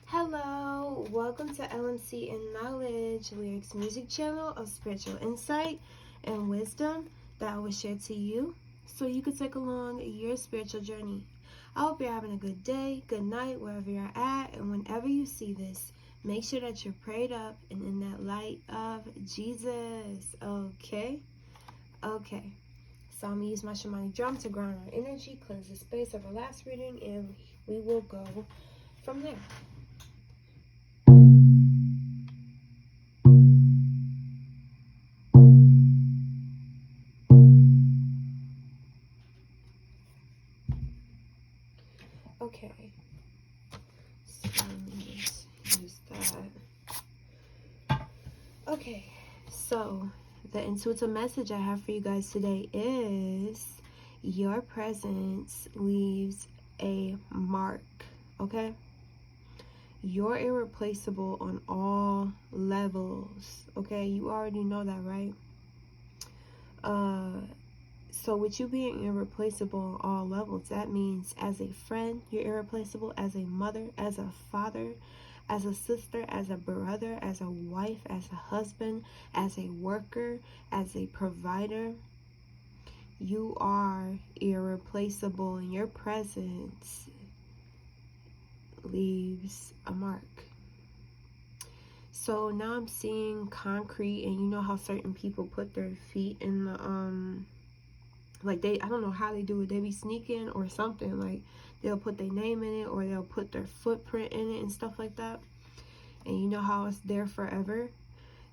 Hello, welcome to LMC and Knowledge, Lyrics Music Channel of spiritual insight and wisdom that I will share to you so you can take along your spiritual journey. I hope you're having a good day, good night, wherever you're at, and whenever you see this, make sure that you're prayed up and in that light of Jesus. Okay? Okay. So I'm going to use my shamanic drum to ground our energy, cleanse the space of our last reading, and we will go from there. Okay, so let's use that. Okay, so the intuitive message I have for you guys today is your presence leaves a mark, okay? You're irreplaceable on all levels, okay? You already know that, right? So with you being irreplaceable on all levels, that means as a friend, you're irreplaceable, as a mother, as a father, as a sister, as a brother, as a wife, as a husband, as a worker, as a provider. You are irreplaceable, and your presence leaves a mark. So now I'm seeing concrete, and you know how certain people put their feet in the like I don't know how they do it. They be sneaking or something. Like they'll put their name in it or they'll put their footprint in it and stuff like that. And you know how it's there forever.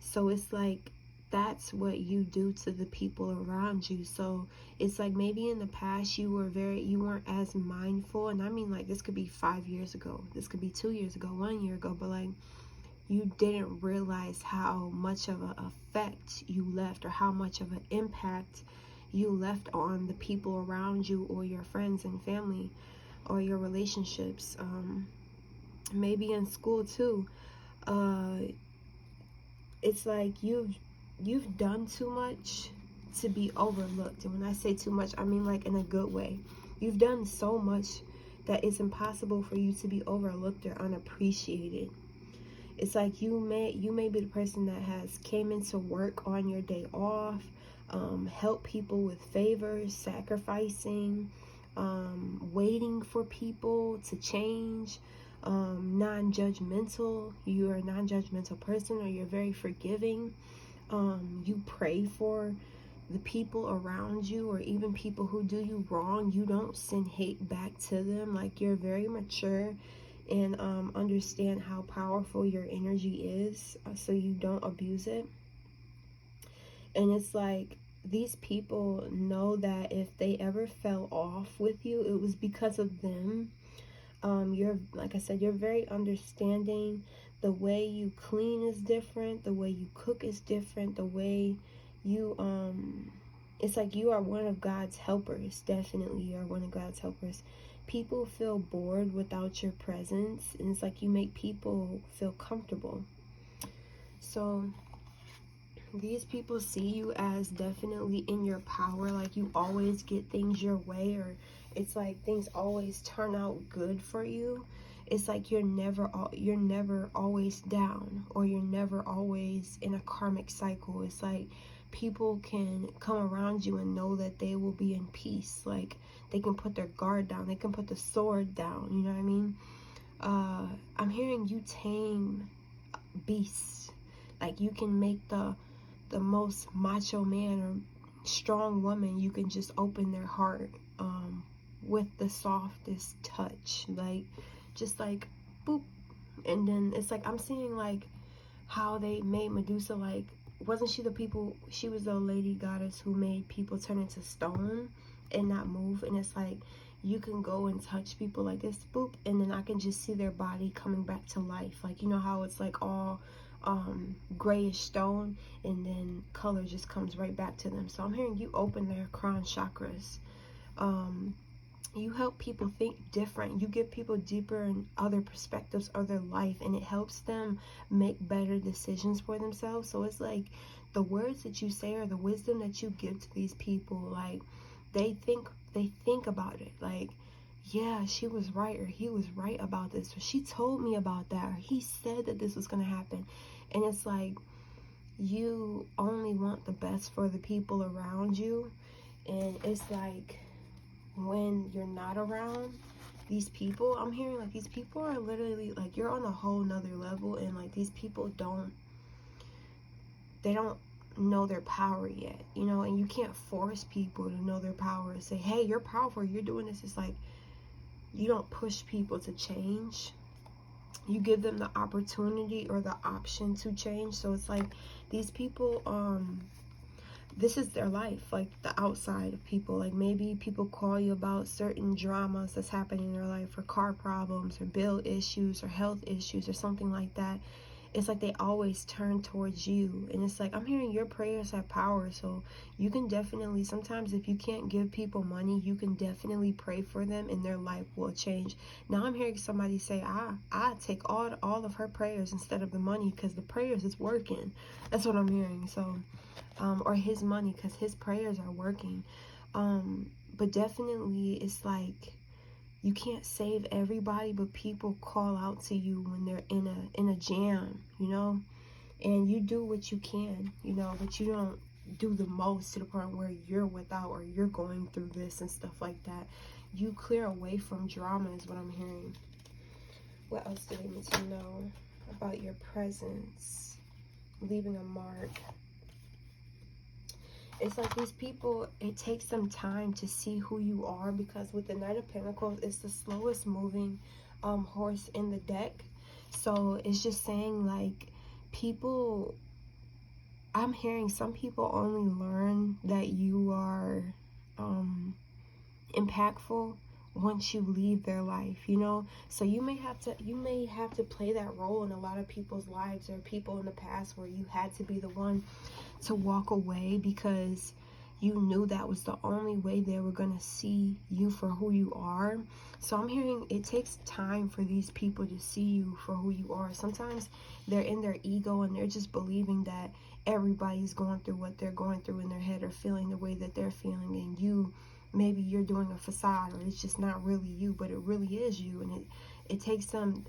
So it's like that's what you do to the people around you. So it's like maybe in the past you weren't as mindful. And I mean, like, this could be 5 years ago. This could be 2 years ago, 1 year ago. But like you didn't realize how much of an effect you left or how much of an impact you left on the people around you or your friends and family or your relationships. Maybe in school too. It's like you've done too much to be overlooked. And when I say too much, I mean like in a good way. You've done so much that it's impossible for you to be overlooked or unappreciated. It's like you may be the person that has came into work on your day off, help people with favors, sacrificing, waiting for people to change, non-judgmental. You're a non-judgmental person, or you're very forgiving. You pray for the people around you, or even people who do you wrong. You don't send hate back to them. Like, you're very mature and understand how powerful your energy is, so you don't abuse it. And it's like these people know that if they ever fell off with you, it was because of them. You're, like I said, you're very understanding. The way you clean is different. The way you cook is different. The way you it's like you are one of God's helpers. Definitely, you are one of God's helpers. People feel bored without your presence, and it's like you make people feel comfortable. So these people see you as definitely in your power. Like, you always get things your way, or it's like things always turn out good for you. It's like you're never always down, or you're never always in a karmic cycle. It's like people can come around you and know that they will be in peace. Like, they can put their guard down, they can put the sword down, you know what I mean? I'm hearing you tame beasts. Like, you can make the most macho man or strong woman, you can just open their heart with the softest touch, like just like boop. And then it's like I'm seeing like how they made Medusa, like, wasn't she she was the lady goddess who made people turn into stone and not move. And it's like you can go and touch people like this, boop, and then I can just see their body coming back to life. Like, you know how it's like all grayish stone, and then color just comes right back to them. So I'm hearing you open their crown chakras. You help people think different. You give people deeper and other perspectives of their life, and it helps them make better decisions for themselves. So it's like the words that you say or the wisdom that you give to these people, like they think about it. Like, yeah, she was right, or he was right about this, or she told me about that, or he said that this was going to happen. And it's like, you only want the best for the people around you. And it's like, when you're not around these people, I'm hearing like these people are literally like, you're on a whole nother level, and like these people they don't know their power yet, you know. And you can't force people to know their power and say, hey, you're powerful, you're doing this. It's like, you don't push people to change, you give them the opportunity or the option to change. So it's like, these people, this is their life, like the outside of people. Like, maybe people call you about certain dramas that's happening in their life, or car problems, or bill issues, or health issues, or something like that. It's like they always turn towards you. And it's like, I'm hearing your prayers have power. So you can definitely, sometimes if you can't give people money, you can definitely pray for them and their life will change. Now I'm hearing somebody say, I take all of her prayers instead of the money, because the prayers is working. That's what I'm hearing. So or his money, because his prayers are working. But definitely, it's like, you can't save everybody, but people call out to you when they're in a jam, you know. And you do what you can, you know, but you don't do the most to the point where you're without, or you're going through this and stuff like that. You clear away from drama is what I'm hearing. What else do they need to know about your presence? Leaving a mark. It's like, these people, it takes some time to see who you are, because with the Knight of Pentacles, it's the slowest moving horse in the deck. So it's just saying, like, people, I'm hearing some people only learn that you are impactful once you leave their life, you know. So you may have to play that role in a lot of people's lives, or people in the past where you had to be the one to walk away, because you knew that was the only way they were going to see you for who you are. So I'm hearing it takes time for these people to see you for who you are. Sometimes they're in their ego, and they're just believing that everybody's going through what they're going through in their head, or feeling the way that they're feeling, and maybe you're doing a facade, or it's just not really you, but it really is you. And it takes some,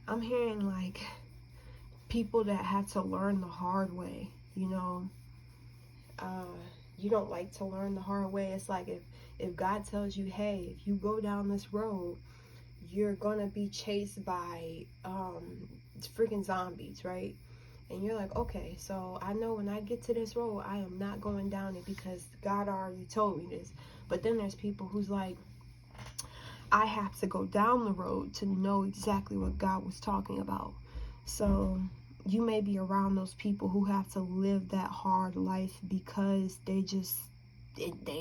I'm hearing like people that have to learn the hard way, you know. You don't like to learn the hard way. It's like, if God tells you, hey, if you go down this road, you're gonna be chased by freaking zombies, right? And you're like, okay, so I know when I get to this road, I am not going down it, because God already told me this. But then there's people who's like, I have to go down the road to know exactly what God was talking about. So you may be around those people who have to live that hard life, because they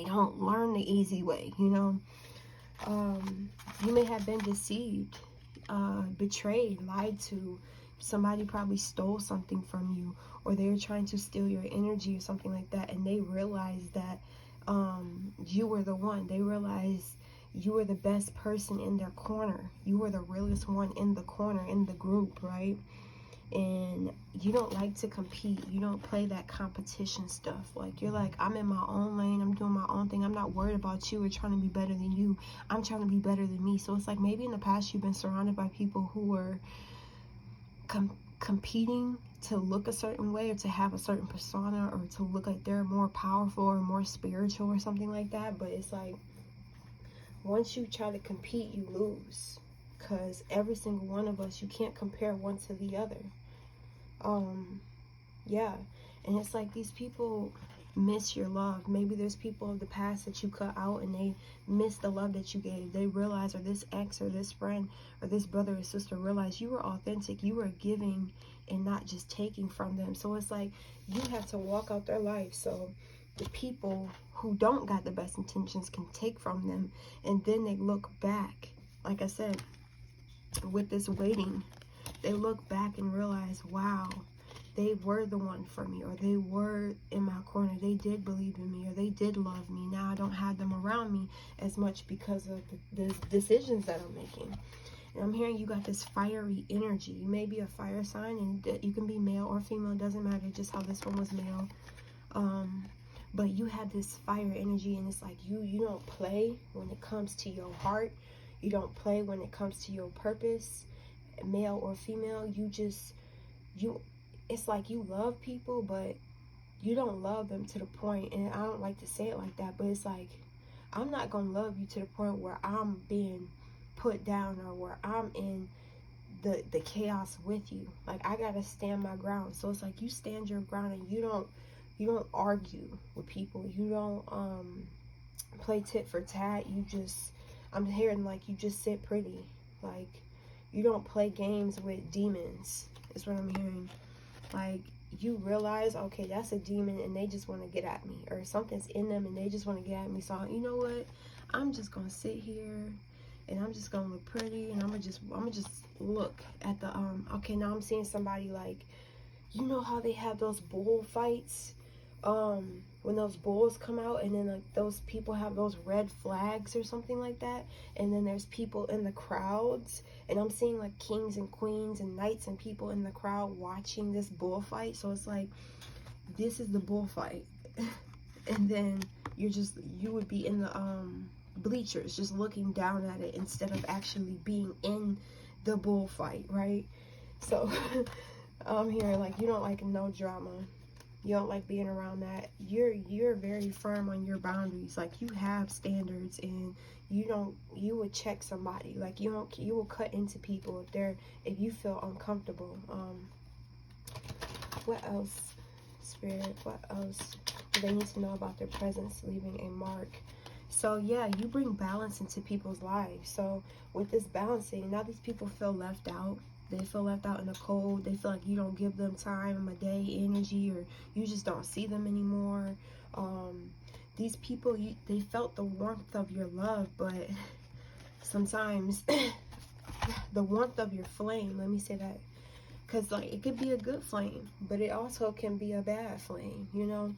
don't learn the easy way, you know. You may have been deceived, betrayed, lied to. Somebody probably stole something from you, or they were trying to steal your energy or something like that, and they realized that you were the one. They realized you were the best person in their corner. You were the realest one in the corner, in the group, right? And you don't like to compete. You don't play that competition stuff. Like, you're like, I'm in my own lane, I'm doing my own thing, I'm not worried about you or trying to be better than you. I'm trying to be better than me. So it's like, maybe in the past you've been surrounded by people who were competing to look a certain way, or to have a certain persona, or to look like they're more powerful or more spiritual or something like that. But it's like, once you try to compete, you lose, because every single one of us, you can't compare one to the other. Yeah. And it's like, these people miss your love. Maybe there's people of the past that you cut out, and they miss the love that you gave. They realize, or this ex, or this friend, or this brother or sister realize you were authentic, you were giving and not just taking from them. So it's like, you have to walk out their life, so the people who don't got the best intentions can take from them, and then they look back, like I said, with this waiting, they look back and realize, wow, they were the one for me, or they were in my corner, they did believe in me, or they did love me. Now I don't have them around me as much because of the decisions that I'm making. And I'm hearing you got this fiery energy. You may be a fire sign, and you can be male or female, it doesn't matter, just how this one was male. But you have this fire energy, and it's like, you don't play when it comes to your heart. You don't play when it comes to your purpose, male or female. You it's like you love people, but you don't love them to the point, and I don't like to say it like that, but it's like, I'm not gonna love you to the point where I'm being put down, or where I'm in the chaos with you. Like, I gotta stand my ground. So it's like, you stand your ground, and you don't argue with people. You don't play tit for tat. I'm hearing like you just sit pretty. Like, you don't play games with demons, is what I'm hearing. Like, you realize, okay, that's a demon and they just want to get at me, or something's in them and they just want to get at me. So you know what, I'm just gonna sit here and I'm just gonna look pretty, and I'm gonna just look at the okay, now I'm seeing somebody, like, you know how they have those bull fights, when those bulls come out, and then like those people have those red flags or something like that, and then there's people in the crowds, and I'm seeing like kings and queens and knights and people in the crowd watching this bullfight. So it's like, this is the bullfight. And then you would be in the bleachers just looking down at it, instead of actually being in the bullfight, right? So I'm hearing like, you don't like no drama. You don't like being around that. You're very firm on your boundaries. Like, you have standards, and you would check somebody. Like, you will cut into people if you feel uncomfortable. What else, Spirit? What else do they need to know about their presence leaving a mark? So yeah, you bring balance into people's lives. So with this balancing, now these people feel left out. They feel left out in the cold. They feel like you don't give them time of day, energy, or you just don't see them anymore. These people, they felt the warmth of your love, but sometimes the warmth of your flame, let me say that, because like, it could be a good flame, but it also can be a bad flame, you know?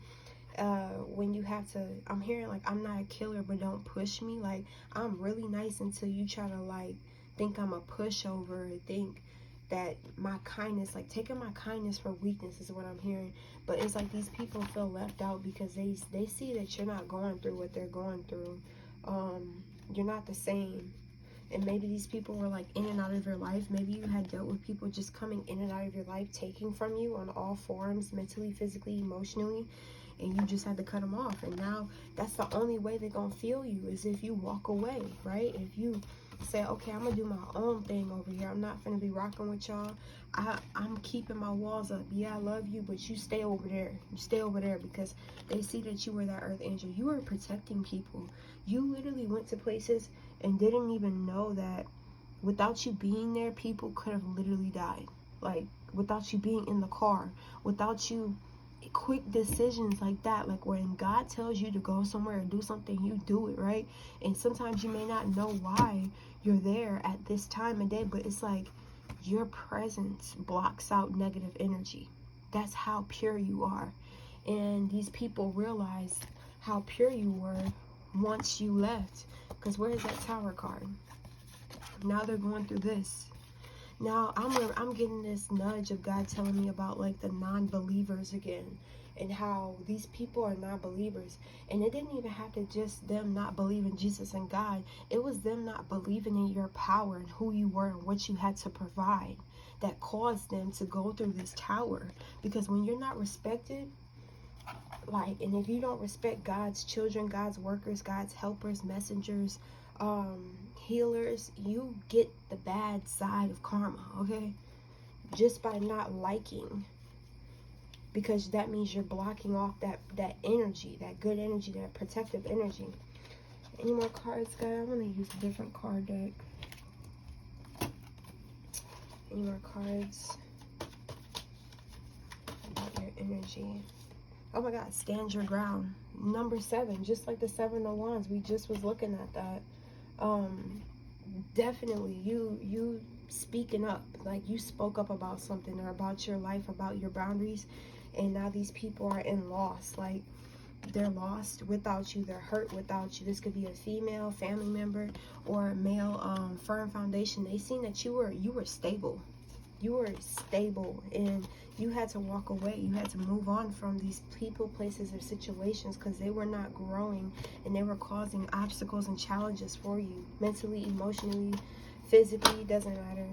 When you have to, I'm hearing like, I'm not a killer, but don't push me. Like, I'm really nice until you try to like think I'm a pushover, think that my kindness, like taking my kindness for weakness, is what I'm hearing. But it's like, these people feel left out because they see that you're not going through what they're going through. You're not the same. And maybe these people were like in and out of your life. Maybe you had dealt with people just coming in and out of your life, taking from you on all forms, mentally, physically, emotionally, and you just had to cut them off. And now that's the only way they're gonna feel you, is if you walk away, right? If you say, okay, I'm gonna do my own thing over here. I'm not gonna be rocking with y'all. I'm keeping my walls up. Yeah, I love you, but you stay over there. You stay over there, because they see that you were that earth angel. You were protecting people. You literally went to places and didn't even know that without you being there, people could have literally died. Like, without you being in the car, without you, quick decisions like that. Like, when God tells you to go somewhere and do something, you do it, right? And sometimes you may not know why you're there at this time of day, but it's like, your presence blocks out negative energy. That's how pure you are. And these people realized how pure you were once you left. Because where is that Tower card? Now they're going through this. Now I'm getting this nudge of God telling me about like the non-believers again, and how these people are not believers. And it didn't even have to just them not believing Jesus and God. It was them not believing in your power and who you were and what you had to provide, that caused them to go through this tower. Because when you're not respected, like, and if you don't respect God's children, God's workers, God's helpers, messengers, healers, you get the bad side of karma, okay? Just by not liking, because that means you're blocking off that energy, that good energy, that protective energy. Any more cards, guys? I'm gonna use a different card deck. Any more cards about your energy? Oh my God, stand your ground. Number 7, just like the 7 of Wands, we just was looking at that. Definitely you speaking up, like you spoke up about something, or about your life, about your boundaries, and now these people are in loss. Like, they're lost without you, they're hurt without you. This could be a female family member or a male firm foundation. They seen that you were stable. You were stable, and you had to walk away. You had to move on from these people, places, or situations because they were not growing, and they were causing obstacles and challenges for you, mentally, emotionally, physically, doesn't matter.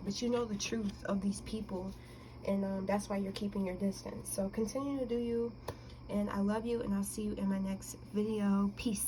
But you know the truth of these people, and that's why you're keeping your distance. So continue to do you, and I love you, and I'll see you in my next video. Peace.